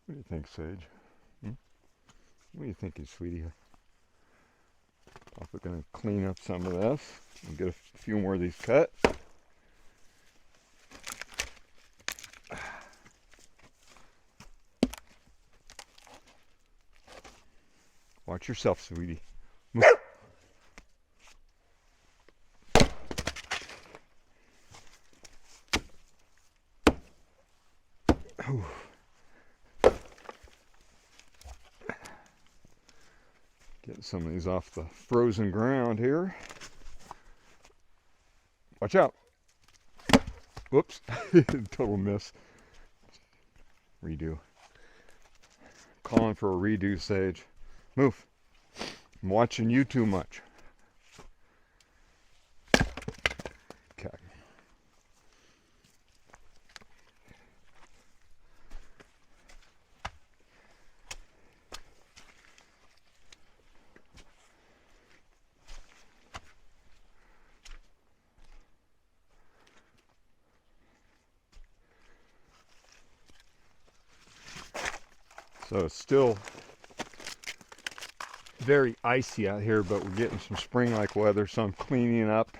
What do you think, Sage? Hmm? What are you thinking, sweetie? We're going to clean up some of this and get a few more of these cut. Watch yourself, sweetie. Move. Getting some of these off the frozen ground here. Watch out. Whoops. Total miss. Redo. Calling for a redo, Sage. Move. I'm watching you too much. Okay. So it's still very icy out here, but we're getting some spring-like weather, so I'm cleaning up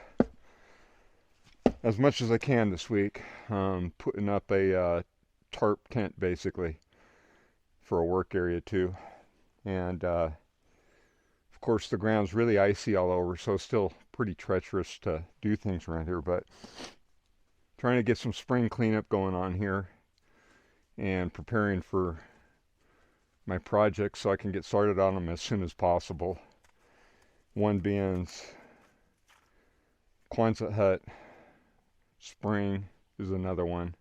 as much as I can this week. Putting up a tarp tent, basically, for a work area too. And of course the ground's really icy all over, so it's still pretty treacherous to do things around here, but trying to get some spring cleanup going on here and preparing for my projects so I can get started on them as soon as possible. One being quanset hut. Spring is another one.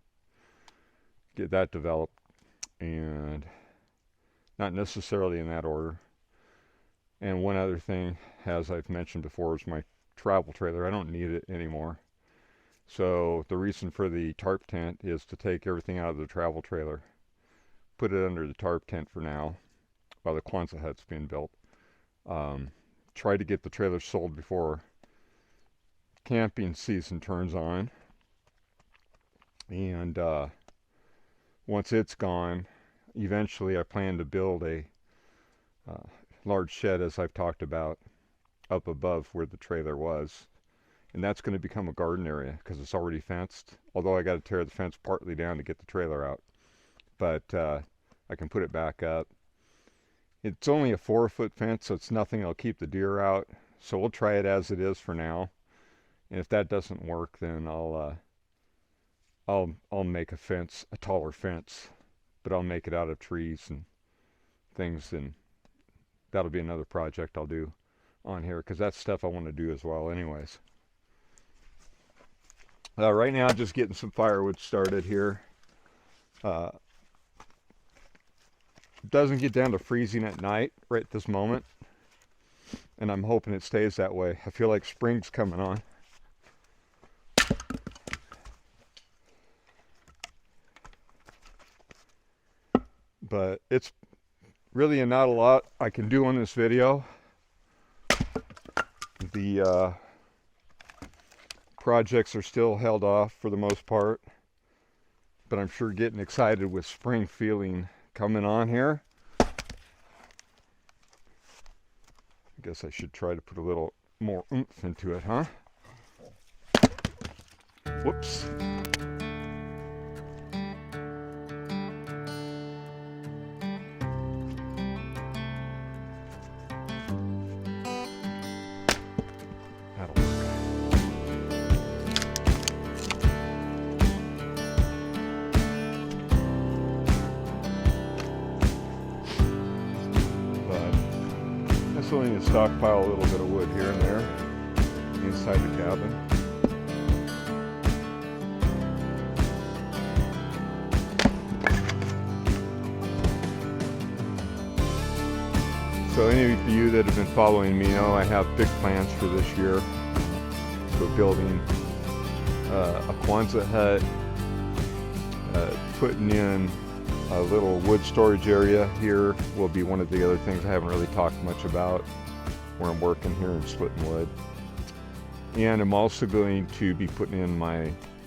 Get that developed, and not necessarily in that order. And one other thing, as I've mentioned before, is my travel trailer. I don't need it anymore. So the reason for the tarp tent is to take everything out of the travel trailer, put it under the tarp tent for now while the quanset hut's being built. Try to get the trailer sold before camping season turns on. And once it's gone, eventually I plan to build a large shed, as I've talked about, up above where the trailer was. And that's going to become a garden area because it's already fenced. Although I got to tear the fence partly down to get the trailer out. But I can put it back up. It's only a 4-foot fence, so it's nothing. I'll keep the deer out. So we'll try it as it is for now. And if that doesn't work, then I'll make a fence, a taller fence, but I'll make it out of trees and things, and that'll be another project I'll do on here because that's stuff I want to do as well anyways. Right now, just getting some firewood started here. Doesn't get down to freezing at night right at this moment, and I'm hoping it stays that way. I feel like spring's coming on. But it's really not a lot I can do on this video. The projects are still held off for the most part, but I'm sure getting excited with spring feeling coming on here. I guess I should try to put a little more oomph into it, huh? Whoops. That'll work. So I need to stockpile a little bit of wood here and there inside the cabin. So any of you that have been following me know I have big plans for this year. We're building a quanset hut, putting in a little wood storage area here will be one of the other things I haven't really talked much about, where I'm working here and splitting wood. And I'm also going to be putting in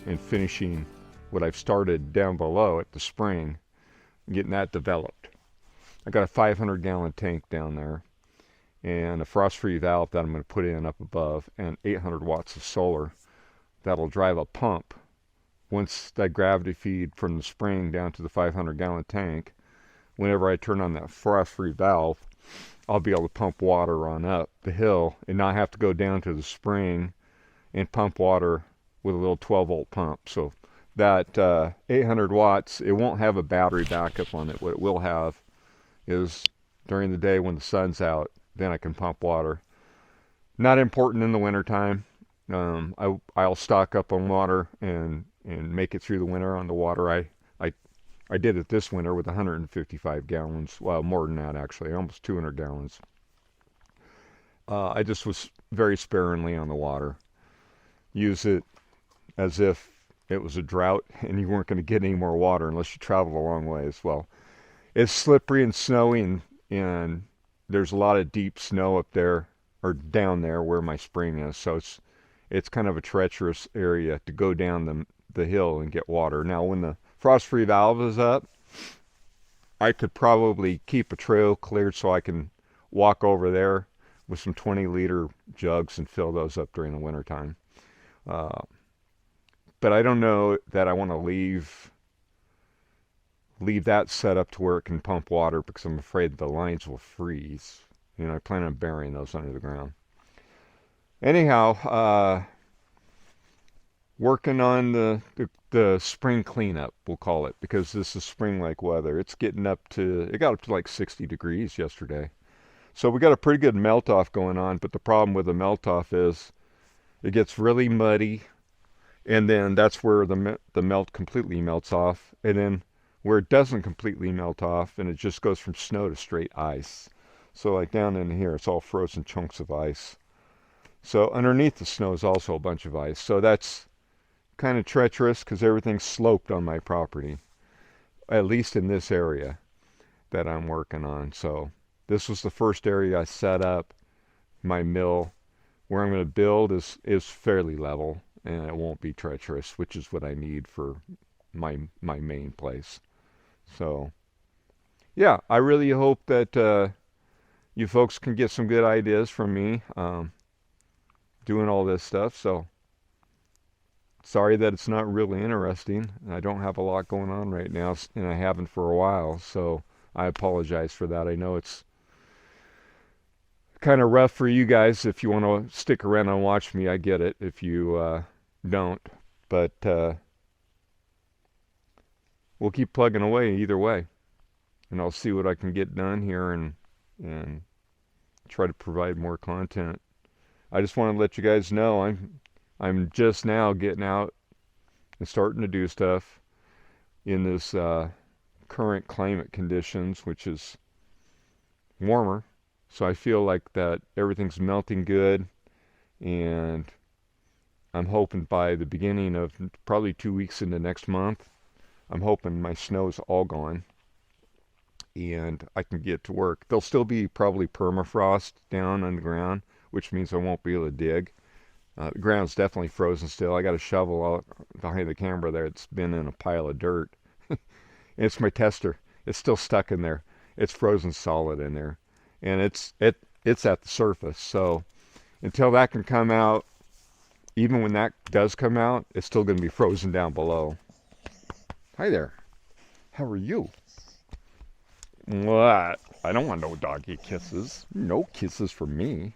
and finishing what I've started down below at the spring, getting that developed. I got a 500-gallon tank down there and a frost-free valve that I'm going to put in up above, and 800 watts of solar that'll drive a pump. Once that gravity feed from the spring down to the 500-gallon tank, whenever I turn on that frost-free valve, I'll be able to pump water on up the hill and not have to go down to the spring and pump water with a little 12-volt pump. So that 800 watts, it won't have a battery backup on it. What it will have is during the day when the sun's out, then I can pump water. Not important in the wintertime. I'll stock up on water and make it through the winter on the water. I did it this winter with 155 gallons. Well, more than that actually, almost 200 gallons. I just was very sparingly on the water. Use it as if it was a drought and you weren't going to get any more water unless you traveled a long ways. Well, it's slippery and snowy, and there's a lot of deep snow up there, or down there where my spring is. So it's kind of a treacherous area to go down the hill and get water. Now, when the frost-free valve is up, I could probably keep a trail cleared so I can walk over there with some 20-liter jugs and fill those up during the wintertime. But I don't know that I want to leave that set up to where it can pump water, because I'm afraid the lines will freeze. You know, I plan on burying those under the ground. Anyhow, working on the spring cleanup, we'll call it, because this is spring-like weather. It got up to like 60 degrees yesterday. So we got a pretty good melt-off going on, but the problem with the melt-off is it gets really muddy, and then that's where the melt completely melts off, and then where it doesn't completely melt off, and it just goes from snow to straight ice. So like down in here, it's all frozen chunks of ice. So underneath the snow is also a bunch of ice. So that's kind of treacherous because everything's sloped on my property, at least in this area that I'm working on. So this was the first area I set up my mill. Where I'm going to build is fairly level, and it won't be treacherous, which is what I need for my main place. So yeah, I really hope that you folks can get some good ideas from me doing all this stuff. So sorry that it's not really interesting. I don't have a lot going on right now, and I haven't for a while, so I apologize for that. I know it's kind of rough for you guys. If you want to stick around and watch me, I get it. If you don't, but we'll keep plugging away either way, and I'll see what I can get done here and try to provide more content. I just want to let you guys know I'm just now getting out and starting to do stuff in this current climate conditions, which is warmer. So I feel like that everything's melting good, and I'm hoping by the beginning of probably 2 weeks into next month, I'm hoping my snow's all gone and I can get to work. There'll still be probably permafrost down on the ground, which means I won't be able to dig. The ground's definitely frozen still. I got a shovel out behind the camera there. It's been in a pile of dirt. It's my tester. It's still stuck in there. It's frozen solid in there. And it's at the surface. So until that can come out, even when that does come out, it's still going to be frozen down below. Hi there. How are you? What? I don't want no doggy kisses. No kisses for me.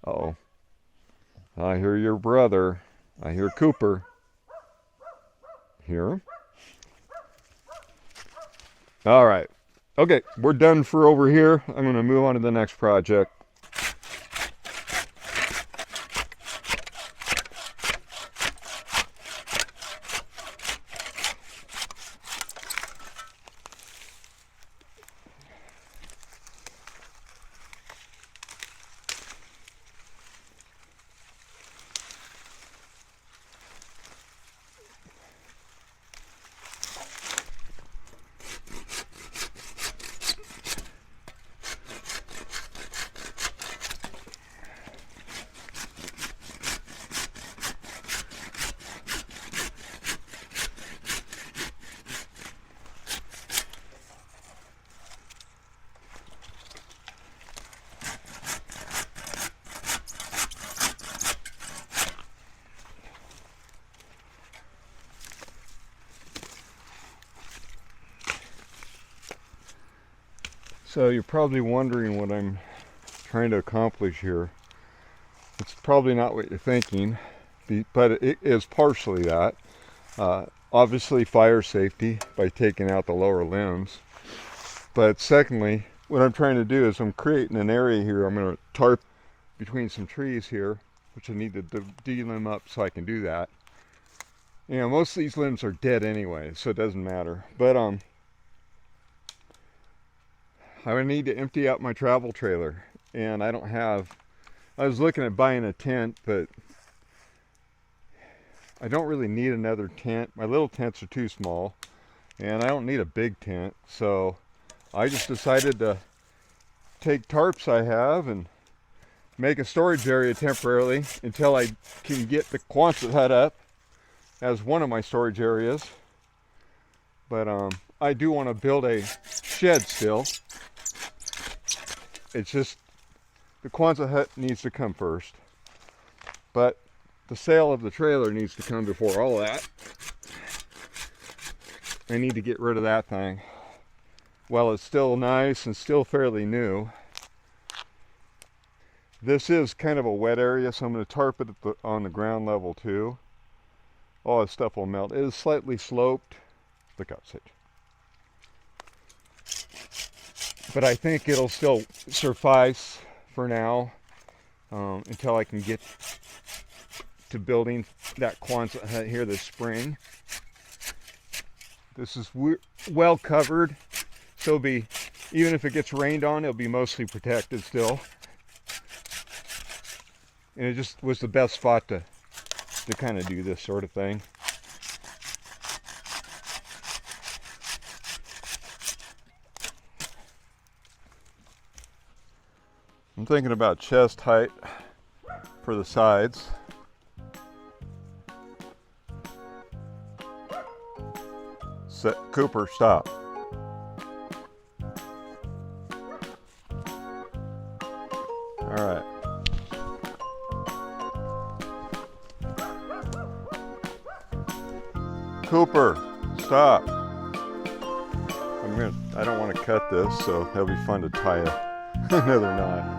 Uh-oh. I hear your brother. I hear Cooper. Hear him? All right. Okay, we're done for over here. I'm going to move on to the next project. So you're probably wondering what I'm trying to accomplish here. It's probably not what you're thinking, but it is partially that. Obviously fire safety by taking out the lower limbs. But secondly, what I'm trying to do is I'm creating an area here. I'm going to tarp between some trees here, which I need to de-limb up so I can do that. You know, most of these limbs are dead anyway, so it doesn't matter. But I would need to empty out my travel trailer, and I don't have. I was looking at buying a tent, but I don't really need another tent. My little tents are too small, and I don't need a big tent, so I just decided to take tarps I have and make a storage area temporarily until I can get the quanset hut up as one of my storage areas. But I do want to build a shed still. It's just the quanset hut needs to come first, but the sale of the trailer needs to come before all that. I need to get rid of that thing. While it's still nice and still fairly new, this is kind of a wet area, so I'm going to tarp it on the ground level too. All this stuff will melt. It is slightly sloped. Look out, Sage. But I think it'll still suffice for now until I can get to building that quanset hut here this spring. This is well covered, so even if it gets rained on, it'll be mostly protected still. And it just was the best spot to kind of do this sort of thing. I'm thinking about chest height for the sides. Cooper, stop. All right. Cooper, stop. I don't want to cut this, so that'll be fun to tie another knot.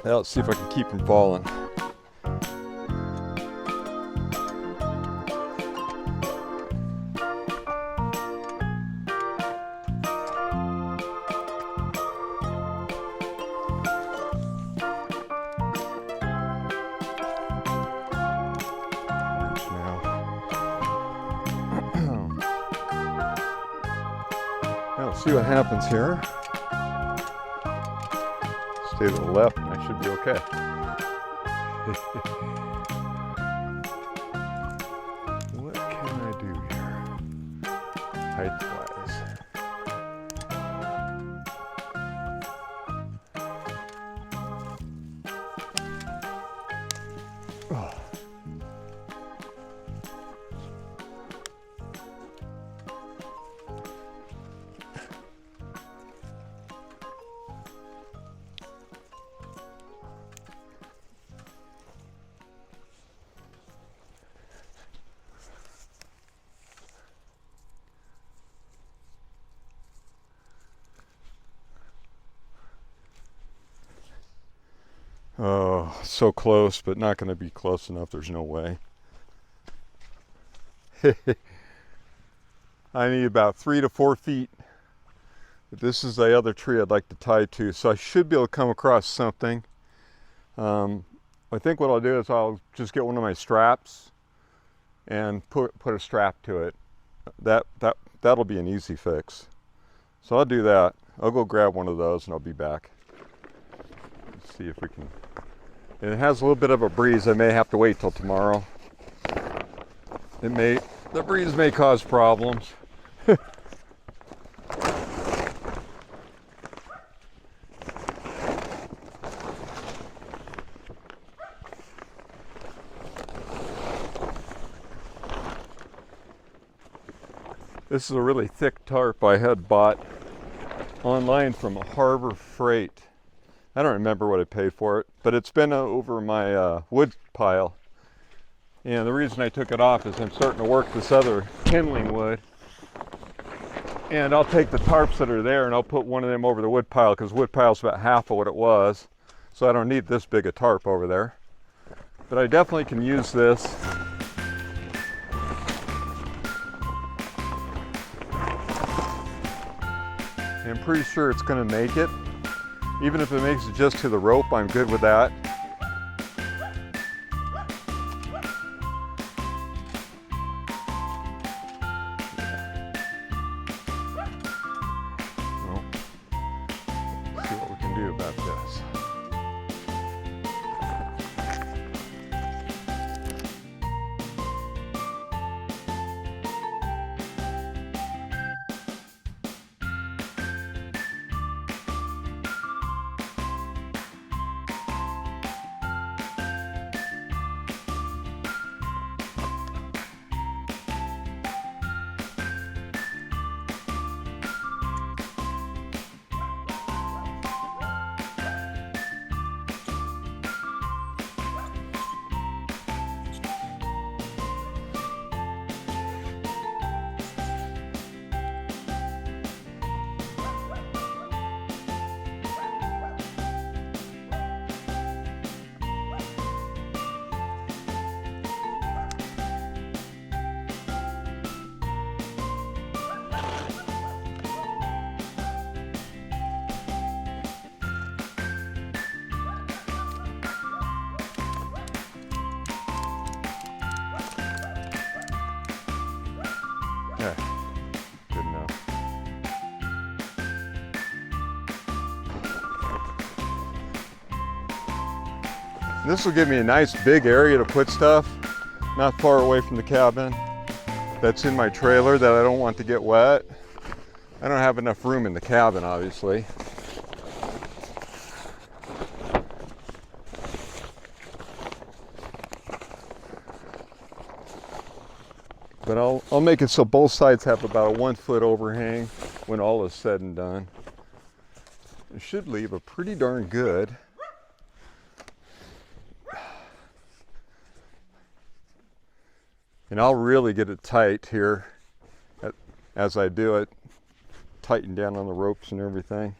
Now, let's see if I can keep from falling. Now, let's see what happens here. Stay to the left and I should be okay. What can I do here? Height-wise. Oh. Oh, so close, but not going to be close enough. There's no way. I need about 3 to 4 feet. But this is the other tree I'd like to tie to, so I should be able to come across something. I think what I'll do is I'll just get one of my straps and put a strap to it. That'll be an easy fix. So I'll do that. I'll go grab one of those and I'll be back. Let's see if we can. And it has a little bit of a breeze. I may have to wait till tomorrow. The breeze may cause problems. This is a really thick tarp I had bought online from Harbor Freight. I don't remember what I paid for it, but it's been over my wood pile. And the reason I took it off is I'm starting to work this other kindling wood. And I'll take the tarps that are there and I'll put one of them over the wood pile, because wood pile's about half of what it was. So I don't need this big a tarp over there. But I definitely can use this. And I'm pretty sure it's going to make it. Even if it makes it just to the rope, I'm good with that. Well, let's see what we can do about this. Yeah, good enough. This will give me a nice big area to put stuff, not far away from the cabin. That's in my trailer that I don't want to get wet. I don't have enough room in the cabin, obviously. But I'll make it so both sides have about a 1 foot overhang when all is said and done. It should leave a pretty darn good. And I'll really get it tight here as I do it, tighten down on the ropes and everything.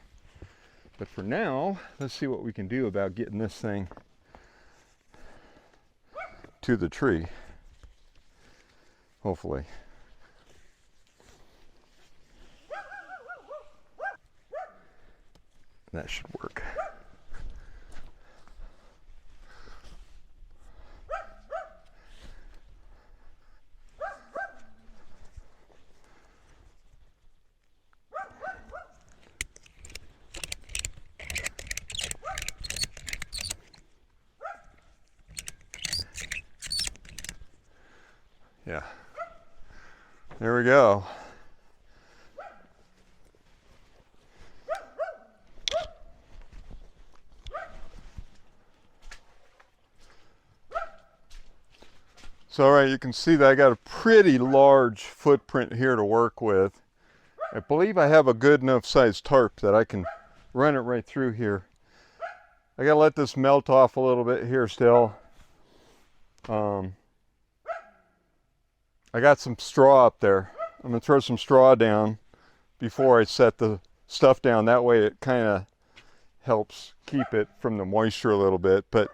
But for now, let's see what we can do about getting this thing to the tree. Hopefully. That should work. Yeah. There we go. So, all right, you can see that I got a pretty large footprint here to work with. I believe I have a good enough sized tarp that I can run it right through here. I gotta let this melt off a little bit here still. I got some straw up there. I'm gonna throw some straw down before I set the stuff down. That way it kind of helps keep it from the moisture a little bit. But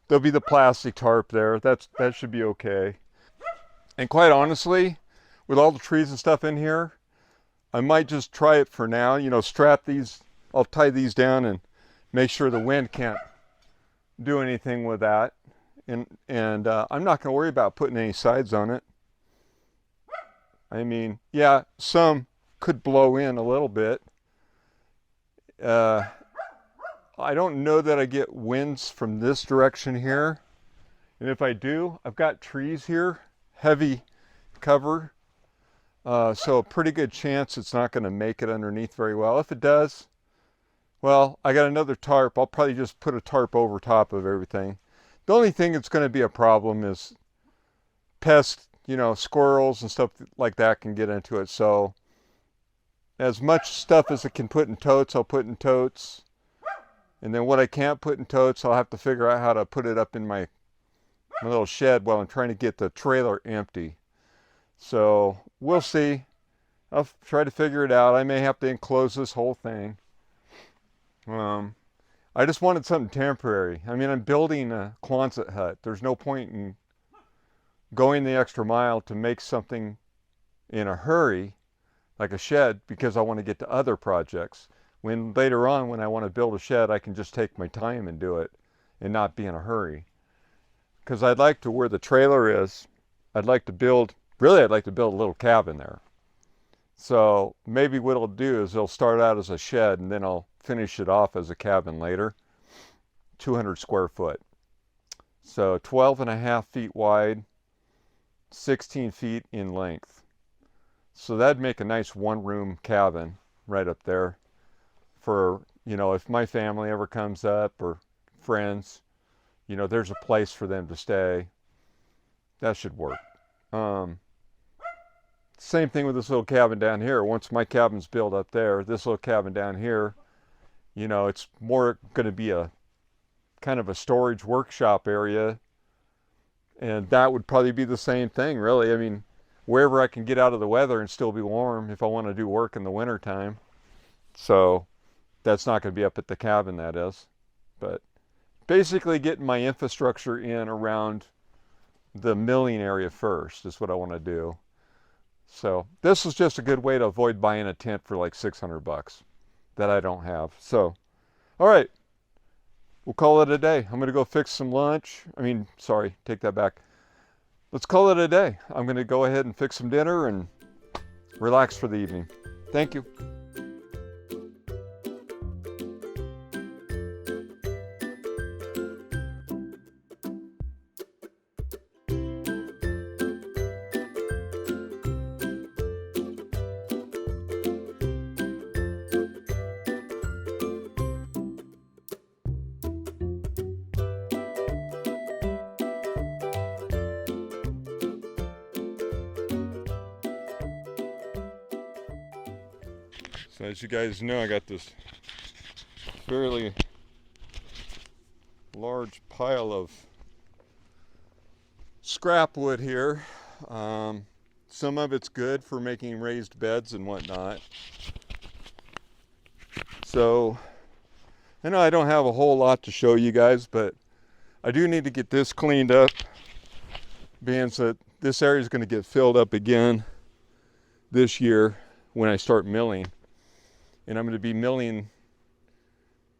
there'll be the plastic tarp there. That should be okay. And quite honestly, with all the trees and stuff in here, I might just try it for now. You know, strap these, I'll tie these down and make sure the wind can't do anything with that. And I'm not gonna worry about putting any sides on it. I mean, yeah, some could blow in a little bit. I don't know that I get winds from this direction here. And if I do, I've got trees here, heavy cover. So a pretty good chance it's not going to make it underneath very well. If it does, well, I got another tarp. I'll probably just put a tarp over top of everything. The only thing that's going to be a problem is pests you know, squirrels and stuff like that can get into it. So as much stuff as it can put in totes, I'll put in totes. And then what I can't put in totes, I'll have to figure out how to put it up in my little shed while I'm trying to get the trailer empty. So we'll see. I'll try to figure it out. I may have to enclose this whole thing. I just wanted something temporary. I mean, I'm building a quanset hut. There's no point in going the extra mile to make something in a hurry, like a shed, because I want to get to other projects. When later on, when I want to build a shed, I can just take my time and do it and not be in a hurry. Because I'd like to, where the trailer is, I'd like to build a little cabin there. So maybe what I'll do is it'll start out as a shed and then I'll finish it off as a cabin later. 200 square foot. So 12.5 feet wide, 16 feet in length. So that'd make a nice one-room cabin right up there for, you know, if my family ever comes up or friends, you know, there's a place for them to stay. That should work. Same thing with this little cabin down here. Once my cabin's built up there, this little cabin down here, you know, it's more going to be a kind of a storage workshop area. And that would probably be the same thing, really. I mean, wherever I can get out of the weather and still be warm if I want to do work in the winter time. So that's not going to be up at the cabin, that is. But basically getting my infrastructure in around the milling area first is what I want to do. So this is just a good way to avoid buying a tent for like 600 bucks that I don't have. So, all right, we'll call it a day. I'm going to go fix some lunch. Sorry, take that back. Let's call it a day. I'm going to go ahead and fix some dinner and relax for the evening. Thank you. So as you guys know, I got this fairly large pile of scrap wood here. Some of it's good for making raised beds and whatnot. So I know I don't have a whole lot to show you guys, but I do need to get this cleaned up, being that this area is going to get filled up again this year when I start milling. And I'm going to be milling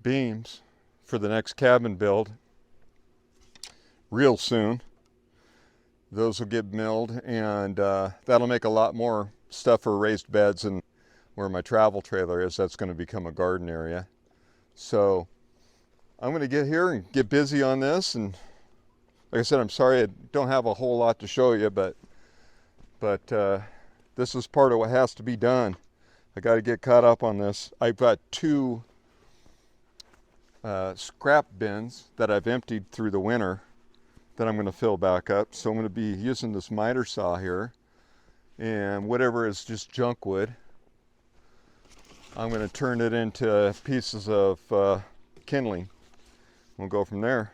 beams for the next cabin build real soon. Those will get milled, and that'll make a lot more stuff for raised beds. And where my travel trailer is, that's going to become a garden area. So I'm going to get here and get busy on this. And like I said, I'm sorry I don't have a whole lot to show you, but this is part of what has to be done. I got to get caught up on this. I've got two scrap bins that I've emptied through the winter that I'm going to fill back up. So I'm going to be using this miter saw here, and whatever is just junk wood, I'm going to turn it into pieces of kindling. We'll go from there.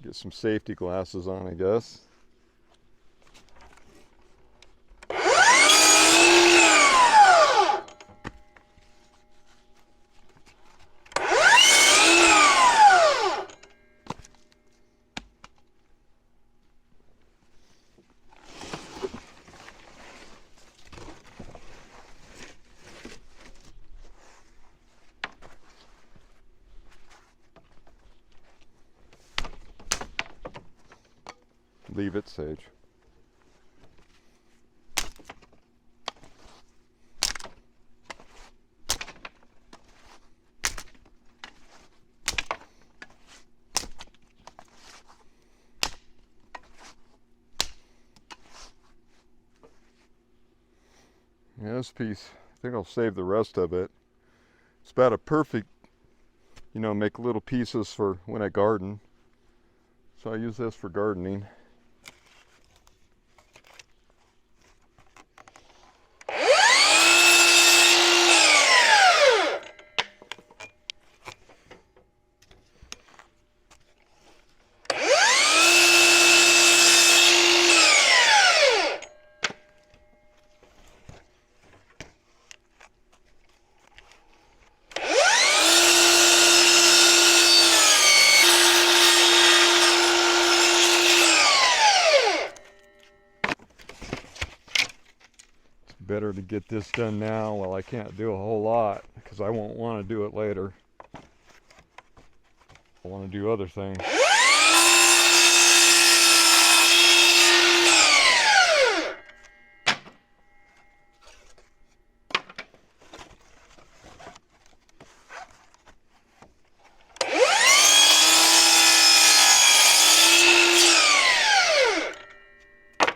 Get some safety glasses on, I guess. Leave it, Sage. Yeah, this piece, I think I'll save the rest of it. It's about a perfect, you know, make little pieces for when I garden. So I use this for gardening. get this done now while I can't do a whole lot, because I won't want to do it later. I want to do other things.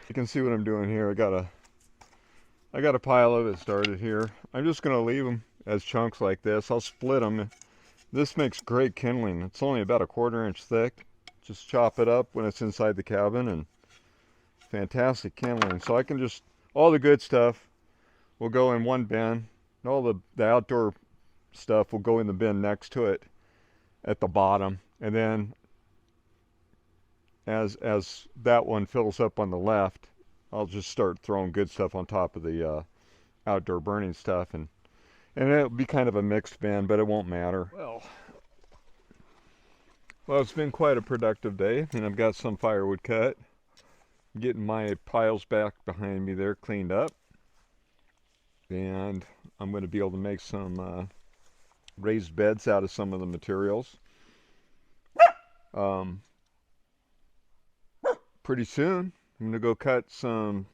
You can see what I'm doing here. I got a pile of it started here. I'm just going to leave them as chunks like this. I'll split them. This makes great kindling. It's only about a 1/4 inch thick. Just chop it up when it's inside the cabin, and fantastic kindling. So I can just, all the good stuff will go in one bin, and all the outdoor stuff will go in the bin next to it at the bottom. And then as that one fills up on the left, I'll just start throwing good stuff on top of the outdoor burning stuff, and it'll be kind of a mixed bin, but it won't matter. Well, it's been quite a productive day, and I've got some firewood cut. I'm getting my piles back behind me there cleaned up, and I'm going to be able to make some raised beds out of some of the materials. Pretty soon I'm going to go cut some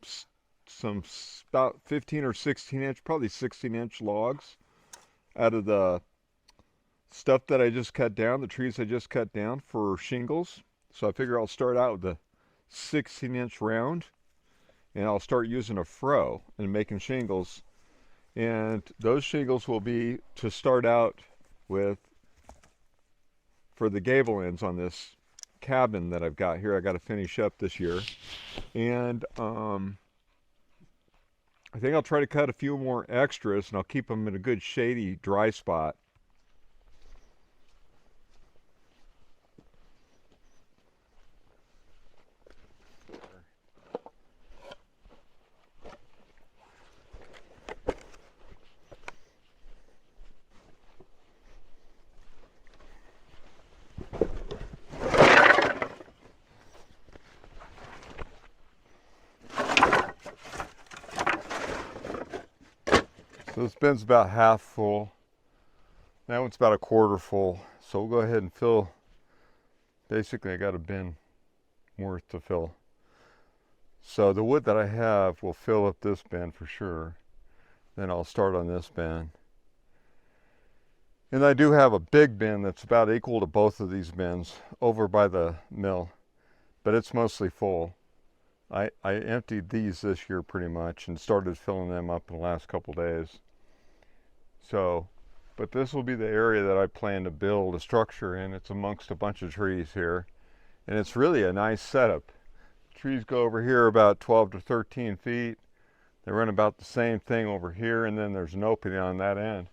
about 15 or 16 inch, probably 16 inch logs out of the stuff that I just cut down, the trees I just cut down for shingles. So I figure I'll start out with the 16 inch round, and I'll start using a froe and making shingles. And those shingles will be to start out with for the gable ends on this cabin that I've got here. I got to finish up this year, and I think I'll try to cut a few more extras, and I'll keep them in a good shady dry spot. So this bin's about half full. That one's about a 1/4 full. So we'll go ahead and fill. Basically, I got a bin worth to fill. So the wood that I have will fill up this bin for sure. Then I'll start on this bin. And I do have a big bin that's about equal to both of these bins over by the mill, but it's mostly full. I emptied these this year pretty much and started filling them up in the last couple days. So, but this will be the area that I plan to build a structure in. It's amongst a bunch of trees here, and it's really a nice setup. Trees go over here about 12 to 13 feet. They run about the same thing over here, and then there's an opening on that end.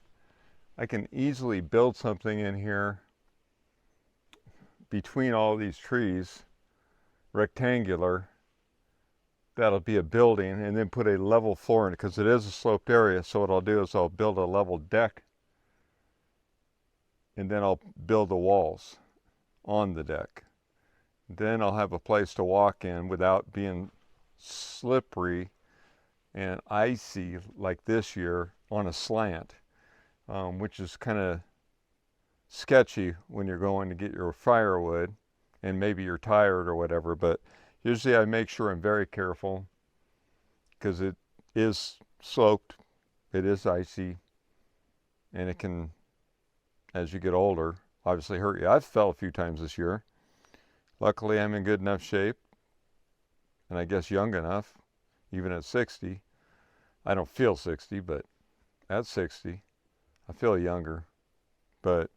I can easily build something in here between all these trees, rectangular. That'll be a building, and then put a level floor in it, because it is a sloped area. So what I'll do is I'll build a level deck, and then I'll build the walls on the deck. Then I'll have a place to walk in without being slippery and icy like this year on a slant, which is kind of sketchy when you're going to get your firewood and maybe you're tired or whatever. But usually I make sure I'm very careful, because it is sloped, it is icy, and it can, as you get older, obviously hurt you. I've fell a few times this year. Luckily I'm in good enough shape, and I guess young enough, even at 60. I don't feel 60, but at 60 I feel younger, but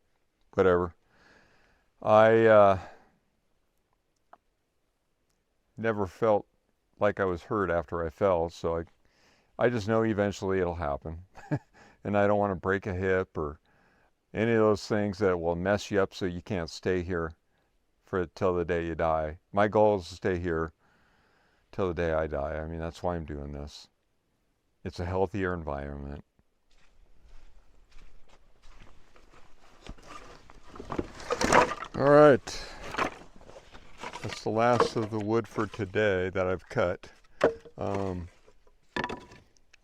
whatever. I never felt like I was hurt after I fell, so I just know eventually it'll happen. And I don't want to break a hip or any of those things that will mess you up so you can't stay here till the day you die. My goal is to stay here till the day I die. I mean, that's why I'm doing this. It's a healthier environment. All right. That's the last of the wood for today that I've cut.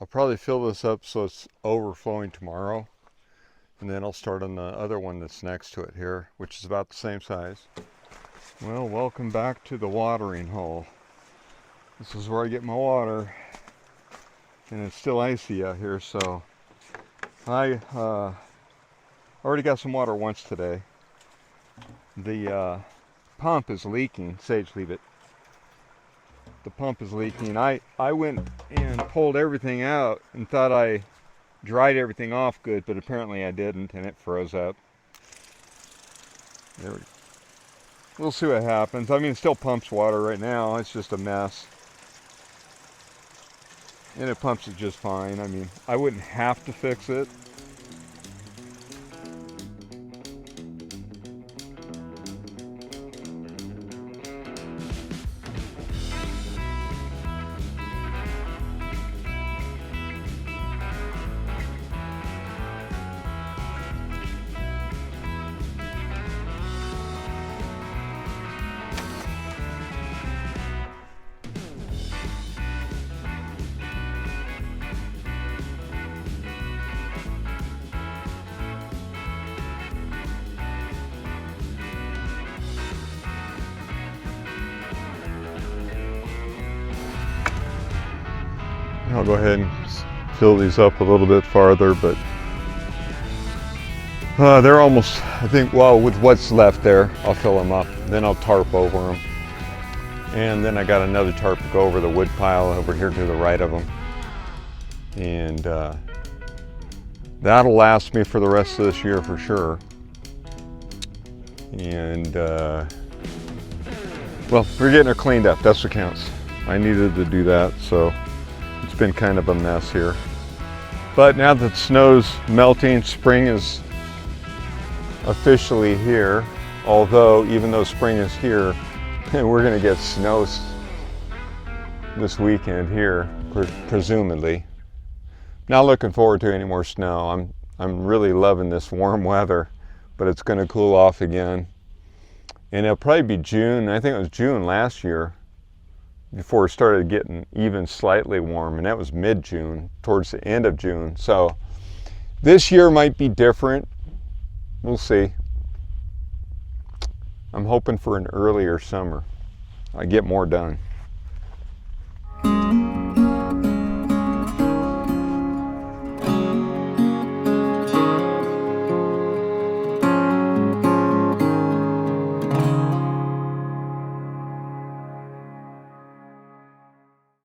I'll probably fill this up so it's overflowing tomorrow, and then I'll start on the other one that's next to it here, which is about the same size. Well, welcome back to the watering hole. This is where I get my water, and it's still icy out here, so I already got some water once today. The pump is leaking. Sage, leave it. The pump is leaking. I went and pulled everything out and thought I dried everything off good, but apparently I didn't, and it froze up. There we go. We'll see what happens. I mean, it still pumps water right now. It's just a mess. And it pumps it just fine. I mean, I wouldn't have to fix it. I'll go ahead and fill these up a little bit farther, but they're almost, I think, well, with what's left there, I'll fill them up. Then I'll tarp over them. And then I got another tarp to go over the wood pile over here to the right of them. And that'll last me for the rest of this year for sure. And, well, we're getting her cleaned up. That's what counts. I needed to do that, so it's been kind of a mess here. But now that snow's melting, spring is officially here. Although, even though spring is here, we're gonna get snow this weekend here, presumably. Not looking forward to any more snow. I'm really loving this warm weather, but it's gonna cool off again. And it'll probably be June. I think it was June last year before it started getting even slightly warm, and that was mid-June, towards the end of June. So this year might be different. We'll see. I'm hoping for an earlier summer. I get more done.